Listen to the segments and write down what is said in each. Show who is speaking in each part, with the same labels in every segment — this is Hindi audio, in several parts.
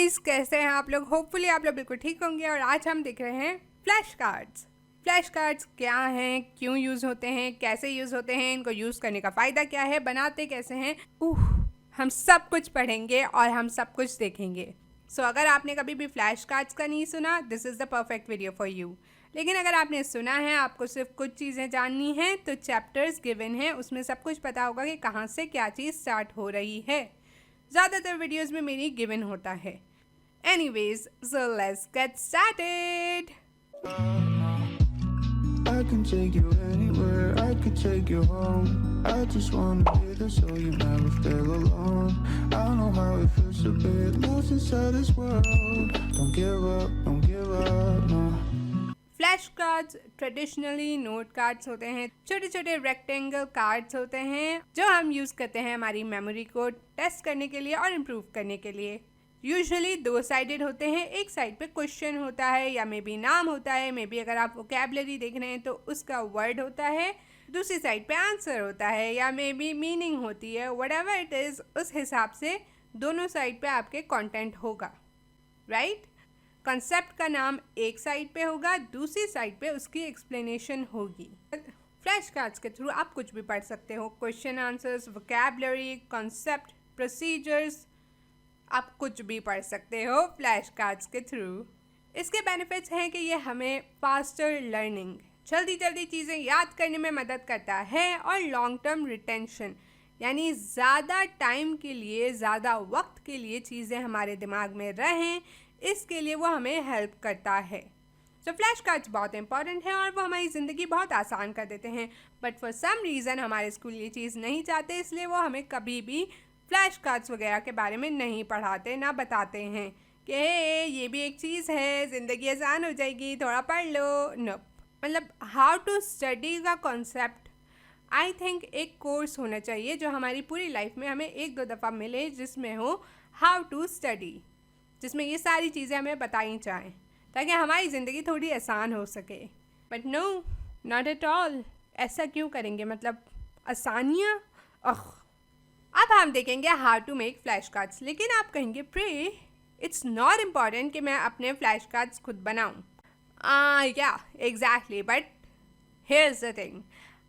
Speaker 1: गाइस, कैसे हैं आप लोग? होपफुली आप लोग बिल्कुल ठीक होंगे। और आज हम देख रहे हैं फ्लैश कार्ड्स। फ्लैश कार्ड्स क्या हैं, क्यों यूज़ होते हैं, कैसे यूज़ होते हैं, इनको यूज़ करने का फ़ायदा क्या है, बनाते कैसे हैं, हम सब कुछ पढ़ेंगे और हम सब कुछ देखेंगे। सो अगर आपने कभी भी फ्लैश कार्ड्स का नहीं सुना, this is the perfect video for you. लेकिन अगर आपने सुना है, आपको सिर्फ कुछ चीज़ें जाननी हैं, तो चैप्टर्स गिवन हैं, उसमें सब कुछ पता होगा कि कहाँ से क्या चीज़ स्टार्ट हो रही है। ज़्यादातर वीडियोस में मेरी गिवन होता है। Anyways, so let's get started.
Speaker 2: I can take you anywhere, I could take you home. I just wanna be there so you never feel alone. I know how it feels to be lost inside this world. Don't give up, no.
Speaker 1: Flash cards traditionally note cards होते हैं, छोटे छोटे रेक्टेंगल कार्ड्स होते हैं जो हम यूज़ करते हैं हमारी मेमोरी को टेस्ट करने के लिए और इम्प्रूव करने के लिए। यूजुअली दो साइडेड होते हैं, एक साइड पे क्वेश्चन होता है या मे बी नाम होता है, मे बी अगर आप वोकैबुलरी देख रहे हैं तो उसका वर्ड होता है, दूसरी साइड पे आंसर होता है या मे बी मीनिंग होती है, व्हाटएवर इट इज़, उस हिसाब से दोनों साइड पे आपके कंटेंट होगा, राइट? कॉन्सेप्ट का नाम एक साइड पे होगा, दूसरी साइड पे उसकी एक्सप्लेनेशन होगी। फ्लैश कार्ड्स के थ्रू आप कुछ भी पढ़ सकते हो, question answers, vocabulary, concept, procedures, आप कुछ भी पढ़ सकते हो फ्लैश कार्ड्स के थ्रू। इसके बेनिफिट्स हैं कि ये हमें फास्टर लर्निंग, जल्दी जल्दी चीज़ें याद करने में मदद करता है, और लॉन्ग टर्म रिटेंशन, यानी ज़्यादा टाइम के लिए, ज़्यादा वक्त के लिए चीज़ें हमारे दिमाग में रहें, इसके लिए वो हमें हेल्प करता है। तो फ्लैश कार्ड्स बहुत इंपॉर्टेंट हैं और वो हमारी ज़िंदगी बहुत आसान कर देते हैं। बट फॉर सम रीज़न हमारे स्कूल ये चीज़ नहीं चाहते, इसलिए वो हमें कभी भी फ्लैश कार्ड्स वगैरह के बारे में नहीं पढ़ाते, ना बताते हैं कि ये भी एक चीज़ है, ज़िंदगी आसान हो जाएगी, थोड़ा पढ़ लो। नो, मतलब हाउ टू स्टडी का कॉन्सेप्ट, आई थिंक एक कोर्स होना चाहिए जो हमारी पूरी लाइफ में हमें एक दो दफ़ा मिले, जिसमें हो हाउ टू स्टडी, जिसमें ये सारी चीज़ें हमें बताई जाएँ ताकि हमारी ज़िंदगी थोड़ी आसान हो सके। But no, not at all. ऐसा क्यों करेंगे? मतलब आसानियाँ, अब हम देखेंगे how to make flash cards. लेकिन आप कहेंगे प्रे, इट्स नॉट इम्पॉर्टेंट कि मैं अपने फ्लैश कार्ड्स खुद बनाऊँ। या exactly, but here is the thing,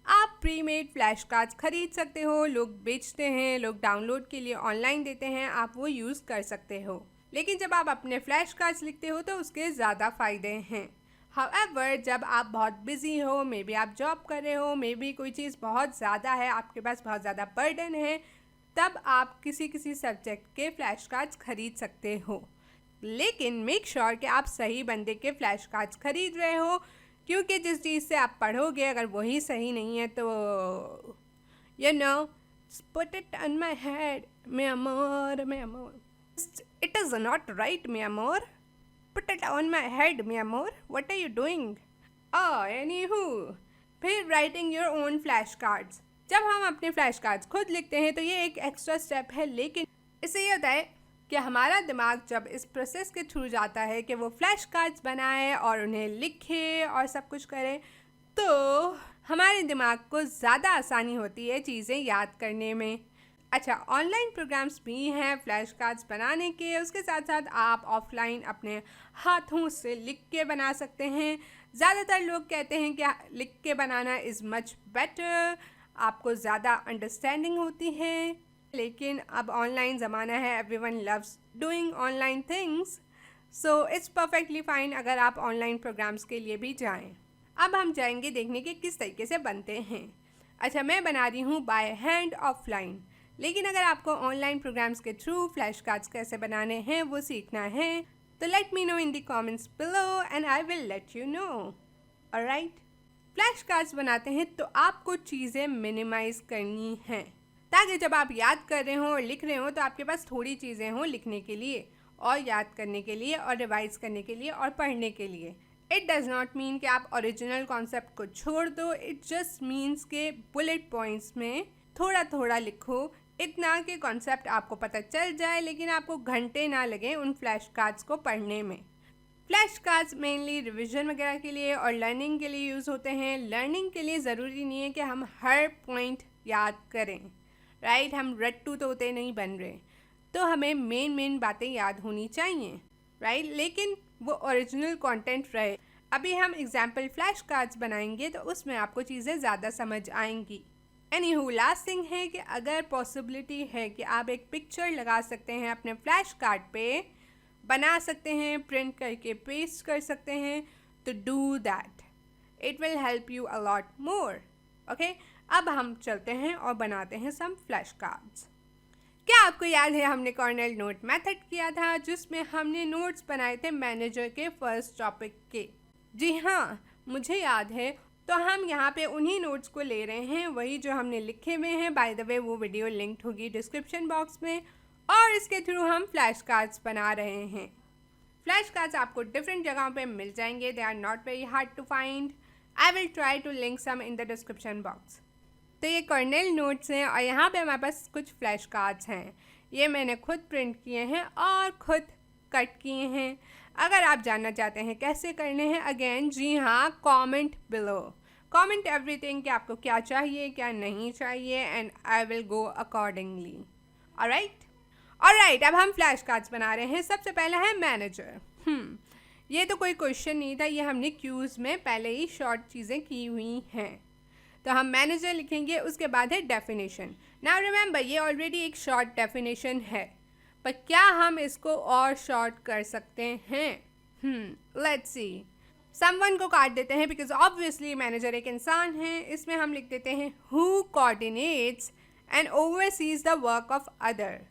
Speaker 1: आप प्री मेड फ्लैश कार्ड्स खरीद सकते हो, लोग बेचते हैं, लोग डाउनलोड के लिए ऑनलाइन देते हैं, आप वो यूज़ कर सकते हो। लेकिन जब आप अपने फ्लैश कार्ड्स लिखते हो तो उसके ज़्यादा फ़ायदे हैं। हाउएवर, जब आप बहुत बिजी हो, मे बी आप जॉब कर रहे हो, मे बी कोई चीज़ बहुत ज़्यादा है, आपके पास बहुत ज़्यादा बर्डन है, तब आप किसी किसी सब्जेक्ट के फ्लैश कार्ड्स खरीद सकते हो। लेकिन मेक श्योर कि आप सही बंदे के फ्लैश कार्ड्स खरीद रहे हो, क्योंकि जिस चीज़ से आप पढ़ोगे अगर वही सही नहीं है तो you know, put it on my head, मे अमोर, it is not right, mi amor. Put it on my head, mi amor. What are you doing? Anywho, फिर writing your own flash cards. जब हम अपने फ्लैश कार्ड्स खुद लिखते हैं तो ये एक एक्स्ट्रा स्टेप है, लेकिन इससे ये होता है कि हमारा दिमाग जब इस प्रोसेस के थ्रू जाता है कि वो फ्लैश कार्ड्स बनाए और उन्हें लिखे और सब कुछ करे, तो हमारे दिमाग को ज़्यादा आसानी होती है चीज़ें याद करने में। अच्छा, ऑनलाइन प्रोग्राम्स भी हैं फ्लैश कार्ड्स बनाने के, उसके साथ साथ आप ऑफलाइन अपने हाथों से लिख के बना सकते हैं। ज़्यादातर लोग कहते हैं कि लिख के बनाना इज़ मच बेटर, आपको ज़्यादा अंडरस्टैंडिंग होती है। लेकिन अब ऑनलाइन ज़माना है, everyone loves doing online things, so it's perfectly fine अगर आप ऑनलाइन प्रोग्राम्स के लिए भी जाएं। अब हम जाएंगे देखने के किस तरीके से बनते हैं। अच्छा, मैं बना रही हूँ बाय हैंड ऑफलाइन, लेकिन अगर आपको ऑनलाइन प्रोग्राम्स के थ्रू फ्लैश कार्ड्स कैसे बनाने हैं वो सीखना है तो let me know in the comments below and I will let you know. Alright, flash cards बनाते हैं तो आपको चीज़ें मिनिमाइज करनी हैं ताकि जब आप याद कर रहे हो और लिख रहे हो तो आपके पास थोड़ी चीज़ें हों लिखने के लिए और याद करने के लिए और रिवाइज करने के लिए और पढ़ने के लिए। इट डज़ नॉट मीन कि आप ओरिजिनल कॉन्सेप्ट को छोड़ दो, इट जस्ट मीन्स के बुलेट पॉइंट्स में थोड़ा थोड़ा लिखो, इतना कि कॉन्सेप्ट आपको पता चल जाए, लेकिन आपको घंटे ना लगे उन फ्लैश कार्ड्स को पढ़ने में। फ्लैश कार्ड्स मेनली रिवीजन वगैरह के लिए और लर्निंग के लिए यूज़ होते हैं। लर्निंग के लिए ज़रूरी नहीं है कि हम हर पॉइंट याद करें, राइट? हम रट्टू तोते नहीं बन रहे, तो हमें मेन बातें याद होनी चाहिए, राइट? लेकिन वो ओरिजिनल कंटेंट रहे। अभी हम एग्जाम्पल फ्लैश कार्ड्स बनाएंगे तो उसमें आपको चीज़ें ज़्यादा समझ आएंगी। एनीहू, लास्ट थिंग है कि अगर पॉसिबिलिटी है कि आप एक पिक्चर लगा सकते हैं अपने फ्लैश कार्ड पे, बना सकते हैं, प्रिंट करके पेस्ट कर सकते हैं, तो do that, it will help you a lot more. Okay, अब हम चलते हैं और बनाते हैं सम फ्लैश कार्ड्स। क्या आपको याद है हमने कॉर्नेल नोट मेथड किया था जिसमें हमने नोट्स बनाए थे मैनेजर के फर्स्ट टॉपिक के? जी हाँ, मुझे याद है। तो हम यहाँ पे उन्हीं नोट्स को ले रहे हैं, वही जो हमने लिखे हुए हैं। बाय द वे वो वीडियो लिंक्ड होगी डिस्क्रिप्शन बॉक्स में, और इसके थ्रू हम फ्लैश कार्ड्स बना रहे हैं। फ्लैश कार्ड्स आपको डिफरेंट जगहों पे मिल जाएंगे, they are not very hard to find. I will try to link some in the description box. तो ये कर्नेल नोट्स हैं और यहाँ पे हमारे पास कुछ फ्लैश कार्ड्स हैं। ये मैंने खुद प्रिंट किए हैं और खुद कट किए हैं। अगर आप जानना चाहते हैं कैसे करने हैं, अगेन जी हाँ, कमेंट बिलो, कमेंट एवरीथिंग कि आपको क्या चाहिए क्या नहीं चाहिए, and I will go accordingly. Alright, अब हम फ्लैश कार्ड्स बना रहे हैं। सबसे पहला है मैनेजर। ये तो कोई क्वेश्चन नहीं था, ये हमने क्यूज़ में पहले ही शॉर्ट चीज़ें की हुई हैं। तो हम मैनेजर लिखेंगे, उसके बाद है डेफिनेशन। नाउ रिमेंबर, ये ऑलरेडी एक शॉर्ट डेफिनेशन है, पर क्या हम इसको और शॉर्ट कर सकते हैं? Let's see. समवन को काट देते हैं बिकॉज ऑब्वियसली मैनेजर एक इंसान है। इसमें हम लिख देते हैं who coordinates and oversees the work of other.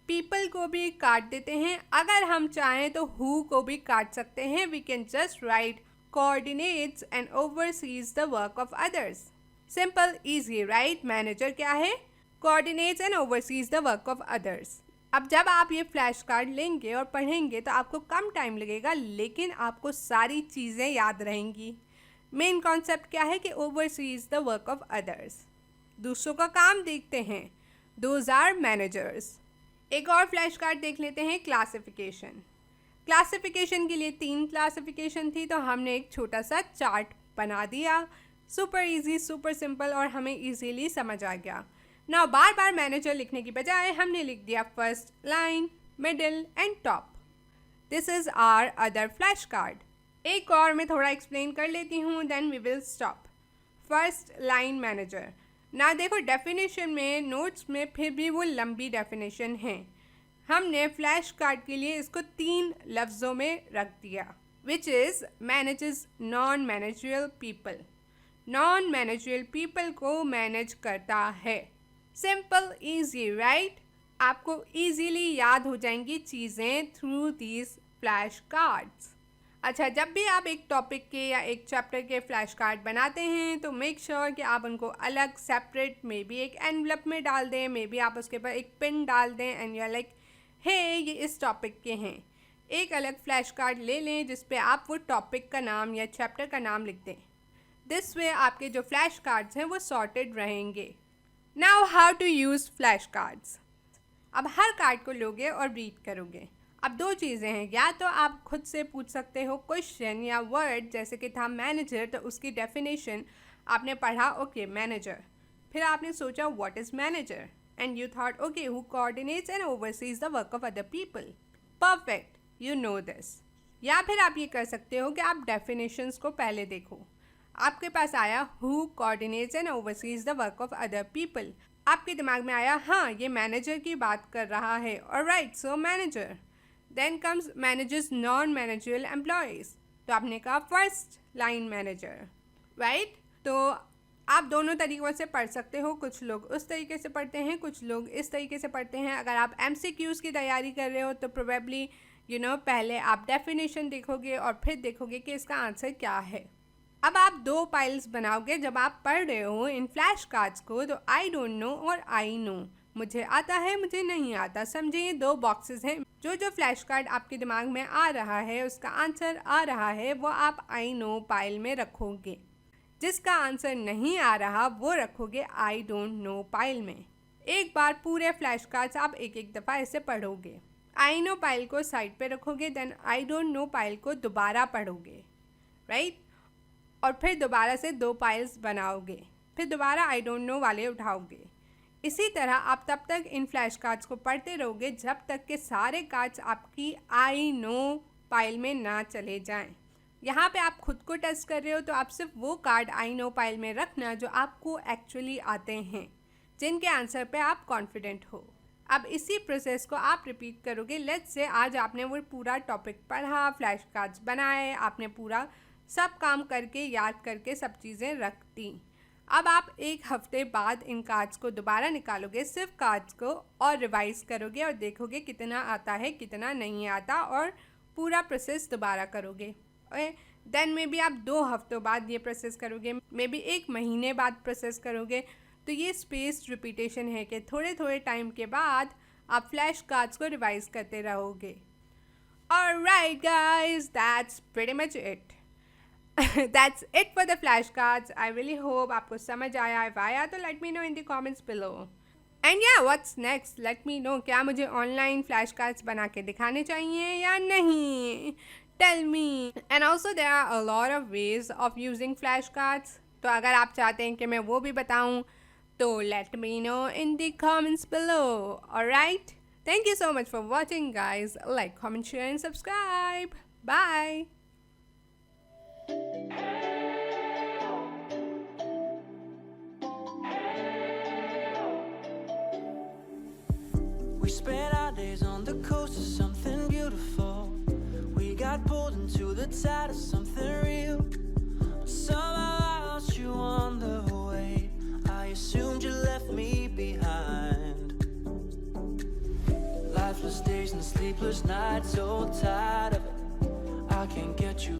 Speaker 1: People को भी काट देते हैं, अगर हम चाहें तो हु को भी काट सकते हैं। We can just write coordinates and oversees the work of others. Simple, easy, right? Manager क्या है? Coordinates and oversees the work of others. अब जब आप ये फ्लैश कार्ड लेंगे और पढ़ेंगे तो आपको कम टाइम लगेगा, लेकिन आपको सारी चीज़ें याद रहेंगी। मेन कॉन्सेप्ट क्या है कि overseas the work of others, दूसरों का काम देखते हैं, दोज आर मैनेजर्स। एक और फ्लैश कार्ड देख लेते हैं, क्लासिफिकेशन। क्लासिफिकेशन के लिए 3 क्लासिफिकेशन थी, तो हमने एक छोटा सा चार्ट बना दिया। सुपर इजी, सुपर सिंपल, और हमें इजीली समझ आ गया। नाउ बार बार मैनेजर लिखने की बजाय हमने लिख दिया first line, middle and top. This is our other flash card. एक और मैं थोड़ा एक्सप्लेन कर लेती हूँ, then we will stop. First line manager. ना देखो, डेफिनेशन में, नोट्स में फिर भी वो लंबी डेफिनेशन है। हमने फ्लैश कार्ड के लिए इसको 3 लफ्ज़ों में रख दिया, which is manages non managerial people. Non managerial people को मैनेज करता है। Simple, easy, right? आपको ईजीली याद हो जाएंगी चीज़ें थ्रू दीज फ्लैश कार्ड्स। अच्छा, जब भी आप एक टॉपिक के या एक चैप्टर के फ्लैश कार्ड बनाते हैं तो मेक श्योर कि आप उनको अलग सेपरेट मे बी एक एनवलप में डाल दें, मे बी आप उसके ऊपर एक पिन डाल दें and you are like hey ये इस टॉपिक के हैं। एक अलग फ्लैश कार्ड ले लें जिस पे आप वो टॉपिक का नाम या चैप्टर का नाम लिख दें। दिस वे आपके जो फ्लैश कार्ड्स हैं वो सॉर्टेड रहेंगे। Now how to use flash cards. अब हर कार्ड को लोगे और रीड करोगे। अब 2 चीज़ें हैं, या तो आप खुद से पूछ सकते हो क्वेश्चन या वर्ड, जैसे कि था मैनेजर, तो उसकी डेफिनेशन आपने पढ़ा, ओके मैनेजर, फिर आपने सोचा what is manager, and you thought okay who coordinates and oversees the work of other people. Perfect, you know this. या फिर आप ये कर सकते हो कि आप डेफिनेशंस को पहले देखो। आपके पास आया who coordinates and oversees the work of other people, आपके दिमाग में आया हाँ ये मैनेजर की बात कर रहा है, alright, so manager. Then comes managers non managerial employees, तो आपने कहा फर्स्ट लाइन मैनेजर, राइट? तो आप दोनों तरीक़ों से पढ़ सकते हो। कुछ लोग उस तरीके से पढ़ते हैं, कुछ लोग इस तरीके से पढ़ते हैं। अगर आप MCQs की तैयारी कर रहे हो तो प्रोबेबली पहले आप डेफिनेशन देखोगे और फिर देखोगे कि इसका आंसर क्या है। अब आप 2 पाइल्स बनाओगे जब आप पढ़ रहे हो इन फ्लैश कार्ड्स को, तो आई डोंट नो और आई नो, मुझे आता है मुझे नहीं आता। समझे, ये 2 बॉक्सेस हैं। जो फ्लैश कार्ड आपके दिमाग में आ रहा है, उसका आंसर आ रहा है, वो आप आई नो पाइल में रखोगे। जिसका आंसर नहीं आ रहा वो रखोगे आई डोंट नो पाइल में। एक बार पूरे फ्लैश कार्ड्स आप एक दफ़ा ऐसे पढ़ोगे। आई नो पाइल को साइड पे रखोगे, then I don't know pile को दोबारा पढ़ोगे, राइट? और फिर दोबारा से 2 पाइल्स बनाओगे, फिर दोबारा आई डोंट नो वाले उठाओगे। इसी तरह आप तब तक इन फ्लैश कार्ड्स को पढ़ते रहोगे जब तक कि सारे कार्ड्स आपकी आई नो फाइल में ना चले जाएं। यहाँ पे आप खुद को टेस्ट कर रहे हो तो आप सिर्फ वो कार्ड आई नो फाइल में रखना जो आपको एक्चुअली आते हैं, जिनके आंसर पे आप कॉन्फिडेंट हो। अब इसी प्रोसेस को आप रिपीट करोगे। लेट्स से आज आपने वो पूरा टॉपिक पढ़ा, फ्लैश कार्ड्स बनाए, आपने पूरा सब काम करके याद करके सब चीज़ें रख दी। अब आप एक हफ्ते बाद इन कार्ड्स को दोबारा निकालोगे, सिर्फ कार्ड्स को, और रिवाइज करोगे और देखोगे कितना आता है कितना नहीं आता, और पूरा प्रोसेस दोबारा करोगे। देन मे बी आप 2 हफ्तों बाद ये प्रोसेस करोगे, मे बी 1 महीने बाद प्रोसेस करोगे। तो ये स्पेस्ड रिपीटेशन है कि थोड़े थोड़े टाइम के बाद आप फ्लैश कार्ड्स को रिवाइज करते रहोगे। Alright guys, that's pretty much it. That's it for the flashcards. I really hope आपको समझ आया। If आया तो let me know in the comments below. And yeah, what's next? Let me know. क्या मुझे ऑनलाइन फ्लैश कार्ड्स बना के दिखाने चाहिए या नहीं? Tell me. And also there are a lot of ways of using flashcards. तो अगर आप चाहते हैं कि मैं वो भी बताऊँ तो let me know in the comments below. Alright? Thank you so much for watching guys. Like, comment, share and subscribe. Bye.
Speaker 2: We spent our days on the coast of something beautiful. We got pulled into the tide of something real. Somehow I lost you on the way. I assumed you left me behind. Lifeless days and sleepless nights, so tired of it. I can't get you.